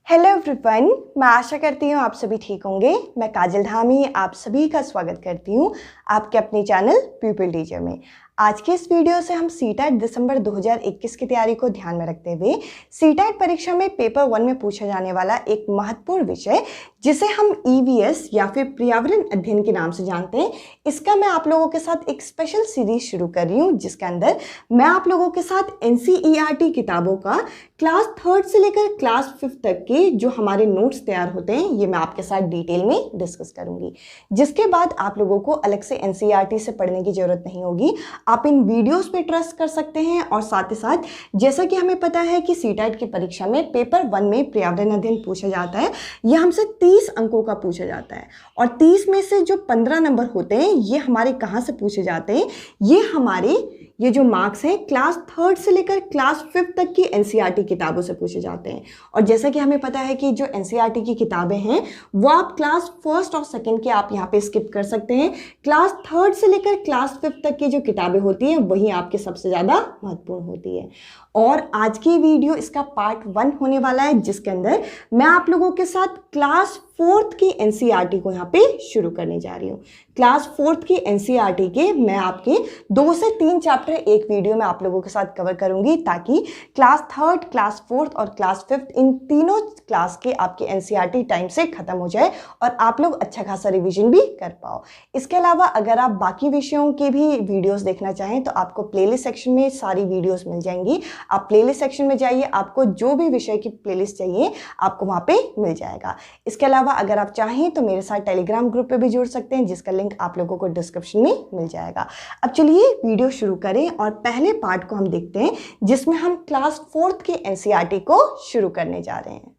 Hello everyone, मैं आशा करती हूँ आप सभी ठीक होंगे। मैं काजल धामी आप सभी का स्वागत करती हूँ आपके अपने चैनल पीपल टीचर में। आज के इस वीडियो से हम सीटेट दिसंबर 2021 की तैयारी को ध्यान में रखते हुए सीटेट परीक्षा में पेपर 1 में पूछा जाने वाला एक महत्वपूर्ण विषय जिसे हम ईवीएस या फिर पर्यावरण अध्ययन के नाम से जानते हैं, इसका मैं आप लोगों के साथ एक स्पेशल सीरीज शुरू कर रही हूँ जिसके अंदर मैं आप लोगों के साथ एनसीईआरटी किताबों का क्लास 3 से लेकर क्लास 5 तक के जो हमारे नोट्स तैयार होते हैं ये मैं आपके साथ डिटेल में डिस्कस करूंगी, जिसके बाद आप लोगों को अलग से एनसीईआरटी से पढ़ने की जरूरत नहीं होगी। आप इन वीडियोस पे ट्रस्ट कर सकते हैं। और साथ ही साथ जैसा कि हमें पता है कि सीटेट की परीक्षा में पेपर 1 में पर्यावरण अध्ययन पूछा जाता है, यह हमसे 30 अंकों का पूछा जाता है और 30 में से जो 15 नंबर होते हैं ये हमारे कहाँ से पूछे जाते हैं, ये जो मार्क्स हैं क्लास 3 से लेकर क्लास 5 तक की एनसीईआरटी किताबों से पूछे जाते हैं। और जैसा कि हमें पता है कि जो एनसीईआरटी की किताबें हैं वो आप क्लास 1 और 2 के आप यहाँ पे स्किप कर सकते हैं। क्लास 3 से लेकर क्लास 5 तक की जो किताबें होती हैं वही आपके सबसे ज़्यादा महत्वपूर्ण होती है। और आज की वीडियो इसका पार्ट 1 होने वाला है जिसके अंदर मैं आप लोगों के साथ क्लास 4 की एनसीईआरटी को यहाँ पे शुरू करने जा रही हूँ। क्लास 4 की एनसीईआरटी के मैं आपके 2 से 3 चैप्टर एक वीडियो में आप लोगों के साथ कवर करूंगी ताकि क्लास 3, क्लास 4 और क्लास 5 इन तीनों क्लास के आपके एनसीईआरटी टाइम से खत्म हो जाए और आप लोग अच्छा खासा रिवीजन भी कर पाओ। इसके अलावा अगर आप बाकी विषयों के भी वीडियोस देखना चाहें तो आपको प्लेलिस्ट सेक्शन में सारी वीडियोस मिल जाएंगी। आप प्लेलिस्ट सेक्शन में जाइए, आपको जो भी विषय की प्लेलिस्ट चाहिए आपको वहाँ पे मिल जाएगा। इसके अलावा अगर आप चाहें तो मेरे साथ टेलीग्राम ग्रुप पे भी जुड़ सकते हैं जिसका लिंक आप लोगों को डिस्क्रिप्शन में मिल जाएगा। अब चलिए वीडियो शुरू करें और पहले पार्ट को हम देखते हैं जिसमें हम क्लास 4 के एनसीईआरटी को शुरू करने जा रहे हैं।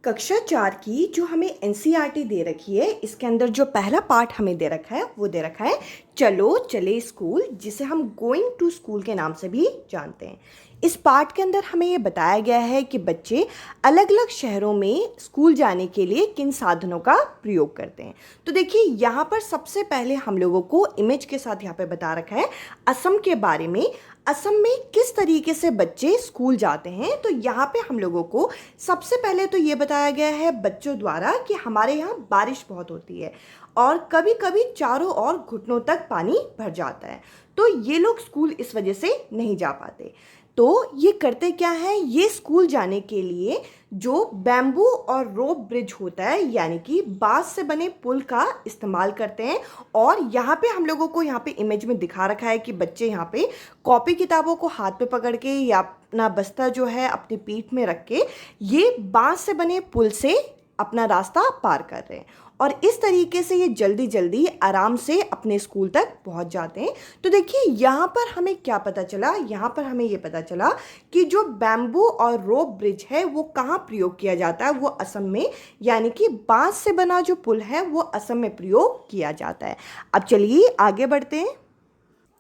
कक्षा 4 की जो हमें एनसीईआरटी दे रखी है इसके अंदर जो पहला पार्ट हमें दे रखा है वो दे रखा है चलो चले स्कूल, जिसे हम गोइंग टू स्कूल के नाम से भी जानते हैं। इस पार्ट के अंदर हमें ये बताया गया है कि बच्चे अलग अलग शहरों में स्कूल जाने के लिए किन साधनों का प्रयोग करते हैं। तो देखिए यहाँ पर सबसे पहले हम लोगों को इमेज के साथ यहाँ पे बता रखा है असम के बारे में। असम में किस तरीके से बच्चे स्कूल जाते हैं, तो यहाँ पे हम लोगों को सबसे पहले तो ये बताया गया है बच्चों द्वारा कि हमारे यहाँ बारिश बहुत होती है और कभी कभी चारों ओर घुटनों तक पानी भर जाता है, तो ये लोग स्कूल इस वजह से नहीं जा पाते। तो ये करते क्या है, ये स्कूल जाने के लिए जो बैम्बू और रोप ब्रिज होता है यानी कि बांस से बने पुल का इस्तेमाल करते हैं। और यहाँ पे हम लोगों को यहाँ पे इमेज में दिखा रखा है कि बच्चे यहाँ पे कॉपी किताबों को हाथ पे पकड़ के या अपना बस्ता जो है अपनी पीठ में रख के ये बांस से बने पुल से अपना रास्ता पार कर रहे हैं और इस तरीके से ये जल्दी जल्दी आराम से अपने स्कूल तक पहुंच जाते हैं। तो देखिए यहाँ पर हमें क्या पता चला, यहाँ पर हमें ये पता चला कि जो बैम्बू और रोप ब्रिज है वो कहाँ प्रयोग किया जाता है, वो असम में, यानी कि बांस से बना जो पुल है वो असम में प्रयोग किया जाता है। अब चलिए आगे बढ़ते हैं।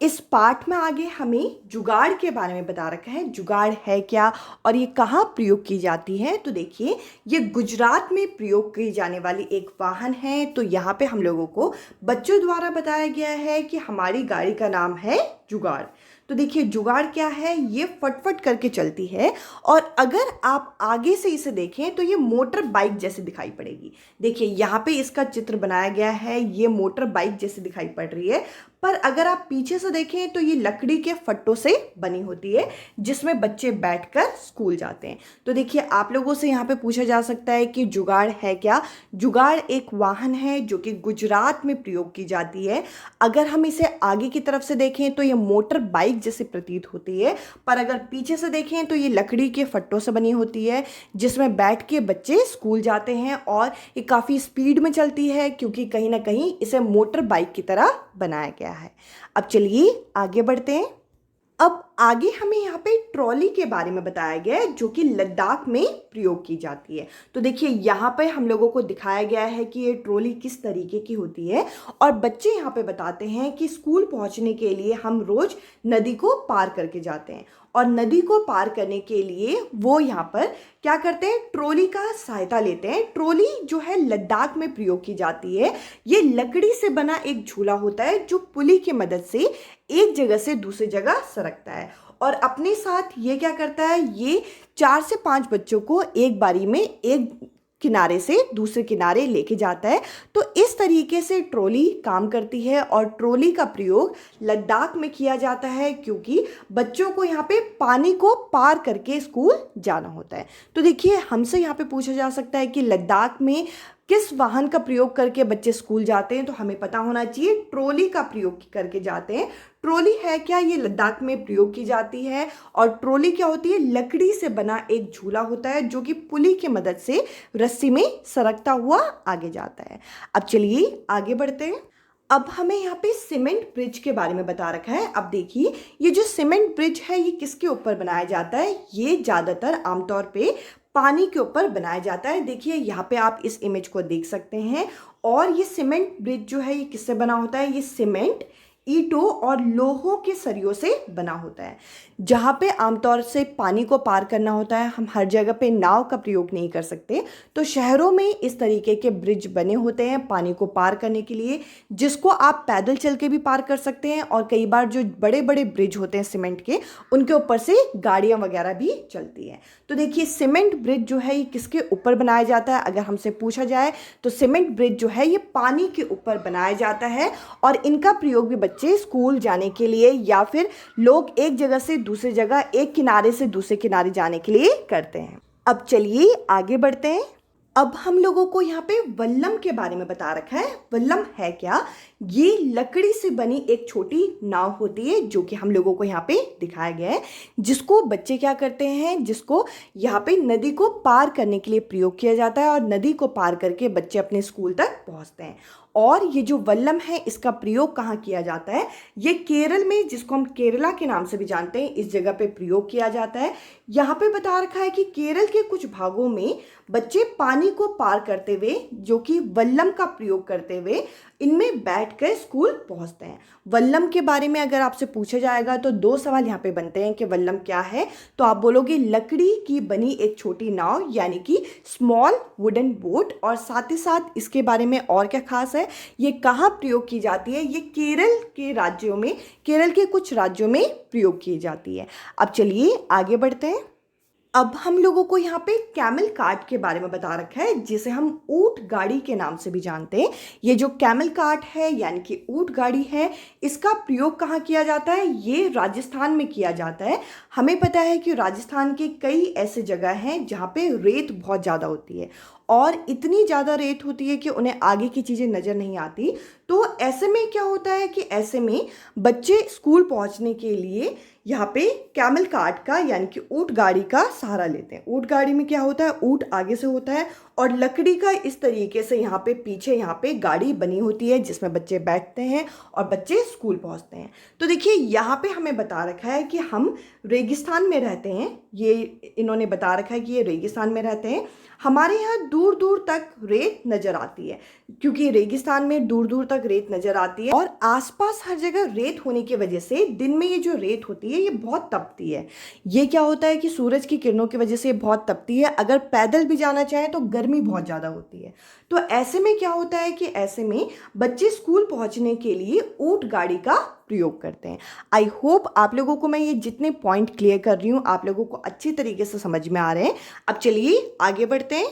इस पाठ में आगे हमें जुगाड़ के बारे में बता रखा है, जुगाड़ है क्या और ये कहाँ प्रयोग की जाती है। तो देखिए ये गुजरात में प्रयोग की जाने वाली एक वाहन है। तो यहाँ पे हम लोगों को बच्चों द्वारा बताया गया है कि हमारी गाड़ी का नाम है जुगाड़। तो देखिए जुगाड़ क्या है, ये फटफट करके चलती है और अगर आप आगे से इसे देखें तो ये मोटर बाइक जैसे दिखाई पड़ेगी। देखिए यहाँ पे इसका चित्र बनाया गया है, ये मोटर बाइक जैसे दिखाई पड़ रही है, पर अगर आप पीछे से देखें तो ये लकड़ी के फट्टों से बनी होती है जिसमें बच्चे बैठकर स्कूल जाते हैं। तो देखिए आप लोगों से यहाँ पे पूछा जा सकता है कि जुगाड़ है क्या। जुगाड़ एक वाहन है जो कि गुजरात में प्रयोग की जाती है। अगर हम इसे आगे की तरफ से देखें तो ये मोटर बाइक जैसे प्रतीत होती है, पर अगर पीछे से देखें तो ये लकड़ी के फट्टों से बनी होती है जिसमें बैठ के बच्चे स्कूल जाते हैं और ये काफ़ी स्पीड में चलती है क्योंकि कहीं ना कहीं इसे मोटर बाइक की तरह बनाया गया है। अब चलिए आगे बढ़ते हैं। अब आगे हमें यहाँ पे ट्रॉली के बारे में बताया गया है जो कि लद्दाख में प्रयोग की जाती है। तो देखिए यहाँ पे हम लोगों को दिखाया गया है कि ये ट्रॉली किस तरीके की होती है और बच्चे यहाँ पे बताते हैं कि स्कूल पहुँचने के लिए हम रोज नदी को पार करके जाते हैं और नदी को पार करने के लिए वो यहाँ पर क्या करते हैं, ट्रॉली का सहायता लेते हैं। ट्रॉली जो है लद्दाख में प्रयोग की जाती है। ये लकड़ी से बना एक झूला होता है जो पुली की मदद से एक जगह से दूसरी जगह सरकता है और अपने साथ ये क्या करता है, ये 4 से 5 बच्चों को एक बारी में एक किनारे से दूसरे किनारे लेके जाता है। तो इस तरीके से ट्रॉली काम करती है और ट्रॉली का प्रयोग लद्दाख में किया जाता है क्योंकि बच्चों को यहाँ पे पानी को पार करके स्कूल जाना होता है। तो देखिए, हमसे यहाँ पे पूछा जा सकता है कि लद्दाख में किस वाहन का प्रयोग करके बच्चे स्कूल जाते हैं, तो हमें पता होना चाहिए ट्रॉली का प्रयोग करके जाते हैं। ट्रॉली है क्या, ये लद्दाख में प्रयोग की जाती है। और ट्रॉली क्या होती है, लकड़ी से बना एक झूला होता है जो कि पुली की मदद से रस्सी में सरकता हुआ आगे जाता है। अब चलिए आगे बढ़ते हैं। अब हमें यहाँ पे सीमेंट ब्रिज के बारे में बता रखा है। अब देखिए, ये जो सीमेंट ब्रिज है ये किसके ऊपर बनाया जाता है, ये ज़्यादातर आमतौर पे पानी के ऊपर बनाया जाता है। देखिए यहाँ पे आप इस इमेज को देख सकते हैं। और ये सीमेंट ब्रिज जो है ये किससे बना होता है, ये सीमेंट, ईंटों और लोहों के सरियों से बना होता है। जहाँ पे आमतौर से पानी को पार करना होता है, हम हर जगह पे नाव का प्रयोग नहीं कर सकते, तो शहरों में इस तरीके के ब्रिज बने होते हैं पानी को पार करने के लिए, जिसको आप पैदल चल के भी पार कर सकते हैं। और कई बार जो बड़े बड़े ब्रिज होते हैं सीमेंट के, उनके ऊपर से गाड़ियाँ वगैरह भी चलती हैं। तो देखिए, सीमेंट ब्रिज जो है ये किसके ऊपर बनाया जाता है, अगर हमसे पूछा जाए तो सीमेंट ब्रिज जो है ये पानी के ऊपर बनाया जाता है। और इनका प्रयोग भी बच्चे स्कूल जाने के लिए या फिर लोग एक जगह से दूसरी जगह, एक किनारे से दूसरे किनारे जाने के लिए करते हैं। अब चलिए आगे बढ़ते हैं। अब हम लोगों को यहाँ पे वल्लम के बारे में बता रखा है। वल्लम है क्या, ये लकड़ी से बनी एक छोटी नाव होती है जो कि हम लोगों को यहाँ पे दिखाया गया है, जिसको बच्चे क्या करते हैं, जिसको यहाँ पे नदी को पार करने के लिए प्रयोग किया जाता है। और नदी को पार करके बच्चे अपने स्कूल तक पहुँचते हैं। और ये जो वल्लम है इसका प्रयोग कहाँ किया जाता है, ये केरल में, जिसको हम केरला के नाम से भी जानते हैं, इस जगह पे प्रयोग किया जाता है। यहाँ पे बता रखा है कि केरल के कुछ भागों में बच्चे पानी को पार करते हुए, जो कि वल्लम का प्रयोग करते हुए, इनमें बैठकर स्कूल पहुंचते हैं। वल्लम के बारे में अगर आपसे पूछा जाएगा तो 2 सवाल यहाँ पे बनते हैं कि वल्लम क्या है, तो आप बोलोगे लकड़ी की बनी एक छोटी नाव, यानी कि स्मॉल वुडन बोट। और साथ ही साथ इसके बारे में और क्या खास है, ये कहाँ प्रयोग की जाती है, ये केरल के राज्यों में, केरल के कुछ राज्यों में प्रयोग की जाती है। अब चलिए आगे बढ़ते हैं। अब हम लोगों को यहाँ पे कैमल कार्ट के बारे में बता रखा है, जिसे हम ऊंट गाड़ी के नाम से भी जानते हैं। ये जो कैमल कार्ट है यानी कि ऊंट गाड़ी है, इसका प्रयोग कहाँ किया जाता है, ये राजस्थान में किया जाता है। हमें पता है कि राजस्थान के कई ऐसे जगह हैं जहाँ पे रेत बहुत ज़्यादा होती है, और इतनी ज़्यादा रेत होती है कि उन्हें आगे की चीज़ें नज़र नहीं आती। तो ऐसे में क्या होता है कि ऐसे में बच्चे स्कूल पहुंचने के लिए यहाँ पे कैमल कार्ट का यानी कि ऊंट गाड़ी का सहारा लेते हैं। ऊंट गाड़ी में क्या होता है, ऊंट आगे से होता है और लकड़ी का इस तरीके से यहाँ पे पीछे यहाँ पे गाड़ी बनी होती है जिसमें बच्चे बैठते हैं और बच्चे स्कूल पहुँचते हैं। तो देखिए यहाँ पे हमें बता रखा है कि हम रेगिस्तान में रहते हैं, ये इन्होंने बता रखा है कि ये रेगिस्तान में रहते हैं। हमारे यहाँ दूर दूर तक रेत नज़र आती है, क्योंकि रेगिस्तान में दूर दूर तक रेत नज़र आती है और आसपास हर जगह रेत होने की वजह से दिन में ये जो रेत होती है ये बहुत तपती है। ये क्या होता है कि सूरज की किरणों की वजह से ये बहुत तपती है। अगर पैदल भी जाना चाहे तो गर्मी बहुत ज़्यादा होती है। तो ऐसे में क्या होता है कि ऐसे में बच्चे स्कूल पहुँचने के लिए ऊंट गाड़ी का प्रयोग करते हैं। आई होप आप लोगों को मैं ये जितने पॉइंट क्लियर कर रही हूँ आप लोगों को अच्छी तरीके से समझ में आ रहे हैं। अब चलिए आगे बढ़ते हैं।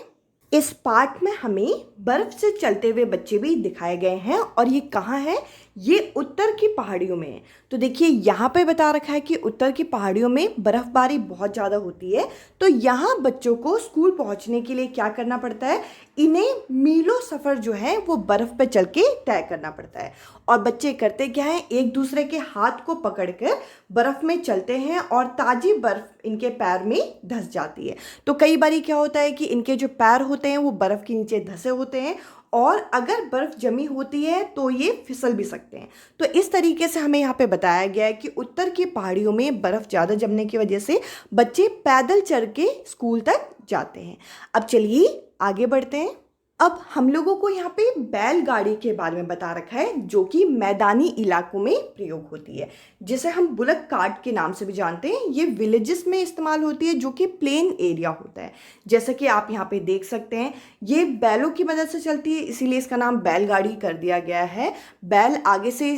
इस पार्ट में हमें बर्फ से चलते हुए बच्चे भी दिखाए गए हैं और ये कहाँ है, ये उत्तर की पहाड़ियों में है। तो देखिए यहाँ पे बता रखा है कि उत्तर की पहाड़ियों में बर्फबारी बहुत ज़्यादा होती है। तो यहाँ बच्चों को स्कूल पहुँचने के लिए क्या करना पड़ता है, इन्हें मीलों सफ़र जो है वो बर्फ़ पे चल के तय करना पड़ता है। और बच्चे करते क्या है, एक दूसरे के हाथ को पकड़कर बर्फ़ में चलते हैं और ताज़ी बर्फ़ इनके पैर में धंस जाती है। तो कई बार क्या होता है कि इनके जो पैर होते हैं वो बर्फ़ के नीचे धंसे होते हैं और अगर बर्फ़ जमी होती है तो ये फिसल भी सकते हैं। तो इस तरीके से हमें यहाँ पे बताया गया है कि उत्तर की पहाड़ियों में बर्फ़ ज़्यादा जमने की वजह से बच्चे पैदल चल के स्कूल तक जाते हैं। अब चलिए आगे बढ़ते हैं। अब हम लोगों को यहाँ पे बैलगाड़ी के बारे में बता रखा है, जो कि मैदानी इलाकों में प्रयोग होती है, जिसे हम बुलक कार्ट के नाम से भी जानते हैं। ये विलेजेस में इस्तेमाल होती है, जो कि प्लेन एरिया होता है। जैसा कि आप यहाँ पे देख सकते हैं, ये बैलों की मदद से चलती है, इसीलिए इसका नाम बैलगाड़ी कर दिया गया है। बैल आगे से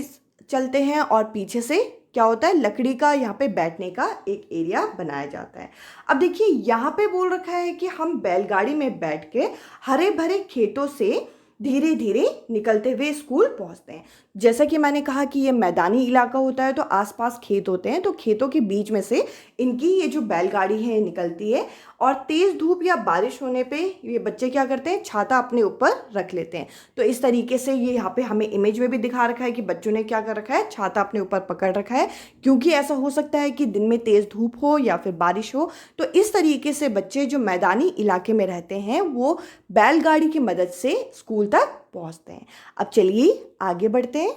चलते हैं और पीछे से क्या होता है, लकड़ी का यहाँ पे बैठने का एक एरिया बनाया जाता है। अब देखिए यहाँ पे बोल रखा है कि हम बैलगाड़ी में बैठ के हरे भरे खेतों से धीरे धीरे निकलते हुए स्कूल पहुंचते हैं। जैसा कि मैंने कहा कि ये मैदानी इलाका होता है तो आसपास खेत होते हैं, तो खेतों के बीच में से इनकी ये जो बैलगाड़ी है निकलती है और तेज़ धूप या बारिश होने पे ये बच्चे क्या करते हैं, छाता अपने ऊपर रख लेते हैं। तो इस तरीके से ये यहाँ पे हमें इमेज में भी दिखा रखा है कि बच्चों ने क्या कर रखा है, छाता अपने ऊपर पकड़ रखा है, क्योंकि ऐसा हो सकता है कि दिन में तेज़ धूप हो या फिर बारिश हो। तो इस तरीके से बच्चे जो मैदानी इलाके में रहते हैं वो बैलगाड़ी की मदद से स्कूल तक पहुँचते हैं। अब चलिए आगे बढ़ते हैं।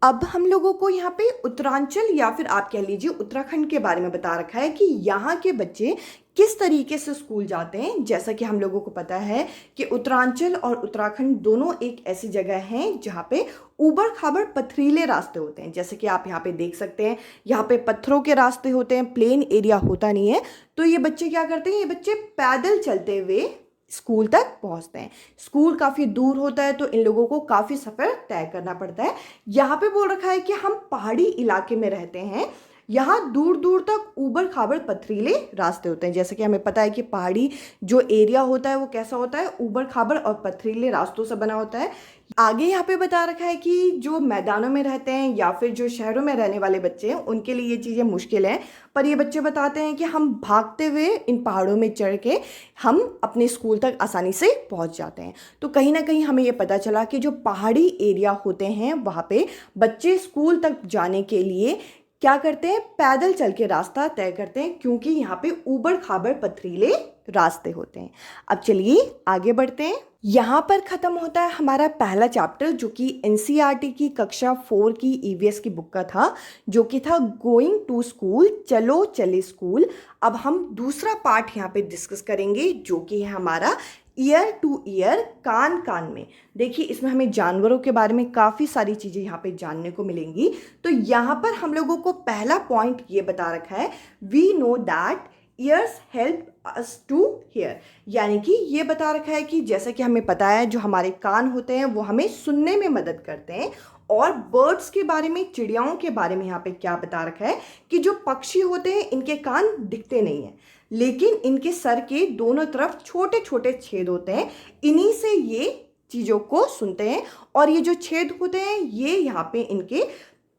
अब हम लोगों को यहाँ पे उत्तरांचल या फिर आप कह लीजिए उत्तराखंड के बारे में बता रखा है कि यहाँ के बच्चे किस तरीके से स्कूल जाते हैं। जैसा कि हम लोगों को पता है कि उत्तरांचल और उत्तराखंड दोनों एक ऐसी जगह हैं जहाँ पे ऊबड़ खाबड़ पथरीले रास्ते होते हैं। जैसे कि आप यहाँ पे देख सकते हैं, यहाँ पे पत्थरों के रास्ते होते हैं, प्लेन एरिया होता नहीं है। तो ये बच्चे क्या करते हैं, ये बच्चे पैदल चलते हुए स्कूल तक पहुंचते हैं। स्कूल काफ़ी दूर होता है तो इन लोगों को काफ़ी सफ़र तय करना पड़ता है। यहाँ पे बोल रखा है कि हम पहाड़ी इलाके में रहते हैं, यहाँ दूर दूर तक ऊबड़ खाबड़ पथरीले रास्ते होते हैं। जैसे कि हमें पता है कि पहाड़ी जो एरिया होता है वो कैसा होता है, ऊबड़ खाबड़ और पथरीले रास्तों से बना होता है। आगे यहाँ पे बता रखा है कि जो मैदानों में रहते हैं या फिर जो शहरों में रहने वाले बच्चे हैं उनके लिए ये चीज़ें मुश्किल हैं, पर ये बच्चे बताते हैं कि हम भागते हुए इन पहाड़ों में चढ़ के हम अपने स्कूल तक आसानी से पहुँच जाते हैं। तो कहीं ना कहीं हमें ये पता चला कि जो पहाड़ी एरिया होते हैं वहाँ पे बच्चे स्कूल तक जाने के लिए क्या करते हैं, पैदल चल के रास्ता तय करते हैं, क्योंकि यहाँ पे ऊबड़ खाबड़ पथरीले रास्ते होते हैं। अब चलिए आगे बढ़ते हैं। यहाँ पर ख़त्म होता है हमारा पहला चैप्टर जो कि एनसीईआरटी की कक्षा 4 की ईवीएस की बुक का था, जो कि था गोइंग टू स्कूल, चलो चले स्कूल। अब हम दूसरा पार्ट यहाँ पे डिस्कस करेंगे जो कि है हमारा ईयर टू ईयर, कान कान में। देखिए इसमें हमें जानवरों के बारे में काफ़ी सारी चीज़ें यहाँ पे जानने को मिलेंगी। तो यहाँ पर हम लोगों को पहला पॉइंट ये बता रखा है, we know that ears help us to hear, यानी कि ये बता रखा है कि जैसे कि हमें पता है जो हमारे कान होते हैं वो हमें सुनने में मदद करते हैं। और बर्ड्स के बारे में, चिड़ियाओं के बारे में यहाँ पे क्या बता रखा है कि जो पक्षी होते हैं इनके कान दिखते नहीं हैं, लेकिन इनके सर के दोनों तरफ छोटे छोटे छेद होते हैं, इन्हीं से ये चीज़ों को सुनते हैं। और ये जो छेद होते हैं ये यहाँ पे इनके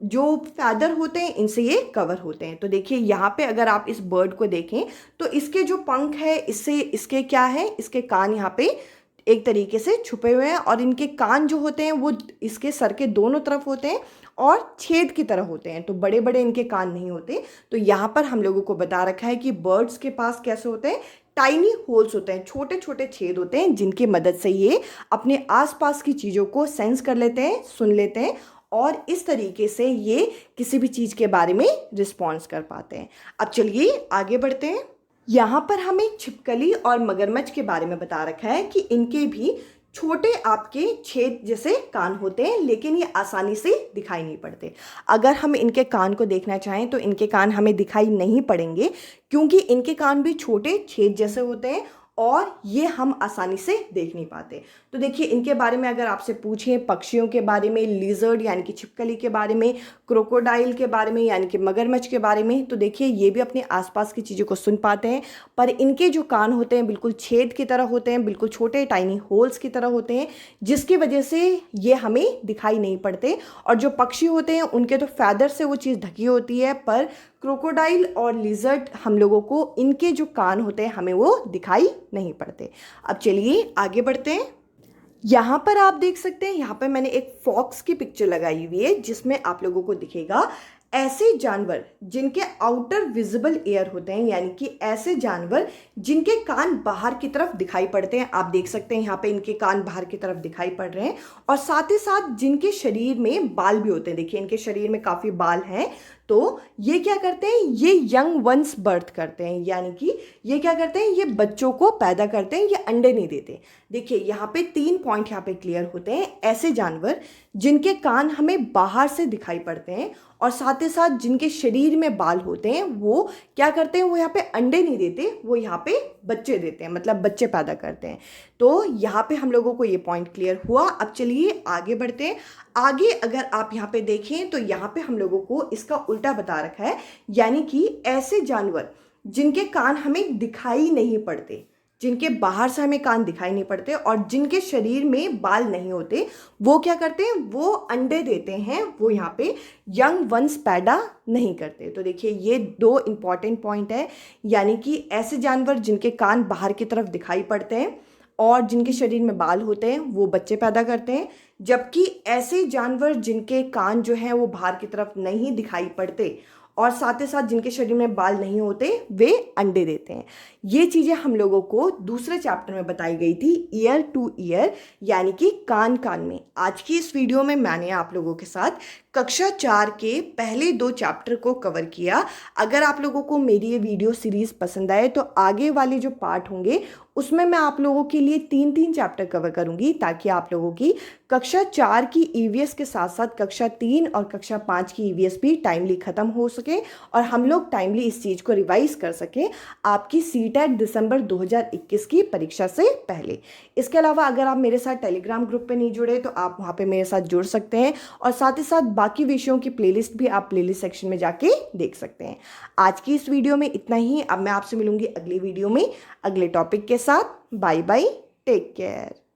जो फैदर होते हैं इनसे ये कवर होते हैं। तो देखिए यहाँ पे अगर आप इस बर्ड को देखें तो इसके जो पंख है इससे इसके क्या है, इसके कान यहाँ पे एक तरीके से छुपे हुए हैं और इनके कान जो होते हैं वो इसके सर के दोनों तरफ होते हैं और छेद की तरह होते हैं, तो बड़े बड़े इनके कान नहीं होते। तो यहाँ पर हम लोगों को बता रखा है कि बर्ड्स के पास कैसे होते हैं, टाइनी होल्स होते हैं, छोटे छोटे छेद होते हैं जिनकी मदद से ये अपने आसपास की चीज़ों को सेंस कर लेते हैं, सुन लेते हैं और इस तरीके से ये किसी भी चीज़ के बारे में रिस्पॉन्स कर पाते हैं। अब चलिए आगे बढ़ते हैं। यहाँ पर हमें छिपकली और मगरमच्छ के बारे में बता रखा है कि इनके भी छोटे आपके छेद जैसे कान होते हैं, लेकिन ये आसानी से दिखाई नहीं पड़ते। अगर हम इनके कान को देखना चाहें तो इनके कान हमें दिखाई नहीं पड़ेंगे, क्योंकि इनके कान भी छोटे छेद जैसे होते हैं और ये हम आसानी से देख नहीं पाते। तो देखिए इनके बारे में अगर आपसे पूछें, पक्षियों के बारे में, लिजर्ड यानी कि छिपकली के बारे में, क्रोकोडाइल के बारे में यानी कि मगरमच्छ के बारे में, तो देखिए ये भी अपने आसपास की चीज़ों को सुन पाते हैं, पर इनके जो कान होते हैं बिल्कुल छेद की तरह होते हैं, बिल्कुल छोटे टाइनी होल्स की तरह होते हैं, जिसकी वजह से ये हमें दिखाई नहीं पड़ते। और जो पक्षी होते हैं उनके तो फैदर से वो चीज़ ढकी होती है, पर क्रोकोडाइल और लिजर्ड हम लोगों को इनके जो कान होते हैं हमें वो दिखाई नहीं पड़ते। अब चलिए आगे बढ़ते हैं। यहाँ पर आप देख सकते हैं, यहाँ पर मैंने एक फॉक्स की पिक्चर लगाई हुई है जिसमें आप लोगों को दिखेगा ऐसे जानवर जिनके आउटर विजिबल एयर होते हैं, यानी कि ऐसे जानवर जिनके कान बाहर की तरफ दिखाई पड़ते हैं। आप देख सकते हैं यहाँ पे इनके कान बाहर की तरफ दिखाई पड़ रहे हैं, और साथ ही साथ जिनके शरीर में बाल भी होते हैं। देखिए इनके शरीर में काफ़ी बाल हैं। तो ये क्या करते हैं, ये यंग वंस बर्थ करते हैं, यानी कि ये क्या करते हैं, ये बच्चों को पैदा करते हैं, ये अंडे नहीं देते। देखिए यहाँ पे 3 पॉइंट यहाँ पे क्लियर होते हैं। ऐसे जानवर जिनके कान हमें बाहर से दिखाई पड़ते हैं और साथ ही साथ जिनके शरीर में बाल होते हैं वो क्या करते हैं, वो यहाँ पे अंडे नहीं देते, वो यहाँ पे बच्चे देते हैं, मतलब बच्चे पैदा करते हैं। तो यहाँ पे हम लोगों को ये पॉइंट क्लियर हुआ। अब चलिए आगे बढ़ते हैं। आगे अगर आप यहाँ पे देखें तो यहाँ पे हम लोगों को इसका उल्टा बता रखा है, यानी कि ऐसे जानवर जिनके कान हमें दिखाई नहीं पड़ते, जिनके बाहर से हमें कान दिखाई नहीं पड़ते और जिनके शरीर में बाल नहीं होते, वो क्या करते हैं, वो अंडे देते हैं, वो यहाँ पे यंग वंस पैदा नहीं करते। तो देखिए ये दो इंपॉर्टेंट पॉइंट है, यानी कि ऐसे जानवर जिनके कान बाहर की तरफ दिखाई पड़ते हैं और जिनके शरीर में बाल होते हैं वो बच्चे पैदा करते हैं, जबकि ऐसे जानवर जिनके कान जो हैं वो बाहर की तरफ नहीं दिखाई पड़ते और साथ ही साथ जिनके शरीर में बाल नहीं होते वे अंडे देते हैं। ये चीज़ें हम लोगों को दूसरे चैप्टर में बताई गई थी, ईयर टू ईयर, यानी कि कान कान में। आज की इस वीडियो में मैंने आप लोगों के साथ कक्षा 4 के पहले 2 चैप्टर को कवर किया। अगर आप लोगों को मेरी ये वीडियो सीरीज़ पसंद आए तो आगे वाले जो पार्ट होंगे उसमें मैं आप लोगों के लिए 3-3 चैप्टर कवर करूंगी, ताकि आप लोगों की कक्षा 4 की ईवीएस के साथ साथ कक्षा 3 और कक्षा 5 की ईवीएस भी टाइमली ख़त्म हो सके और हम लोग टाइमली इस चीज़ को रिवाइज कर सकें आपकी सीटेट दिसंबर 2021 की परीक्षा से पहले। इसके अलावा अगर आप मेरे साथ टेलीग्राम ग्रुप पे नहीं जुड़े तो आप वहाँ पे मेरे साथ जुड़ सकते हैं और साथ ही साथ बाकी विषयों की प्लेलिस्ट भी आप प्लेलिस्ट सेक्शन में जाके देख सकते हैं। आज की इस वीडियो में इतना ही। अब मैं आपसे मिलूंगी अगली वीडियो में अगले टॉपिक के साथ। Bye bye, take care.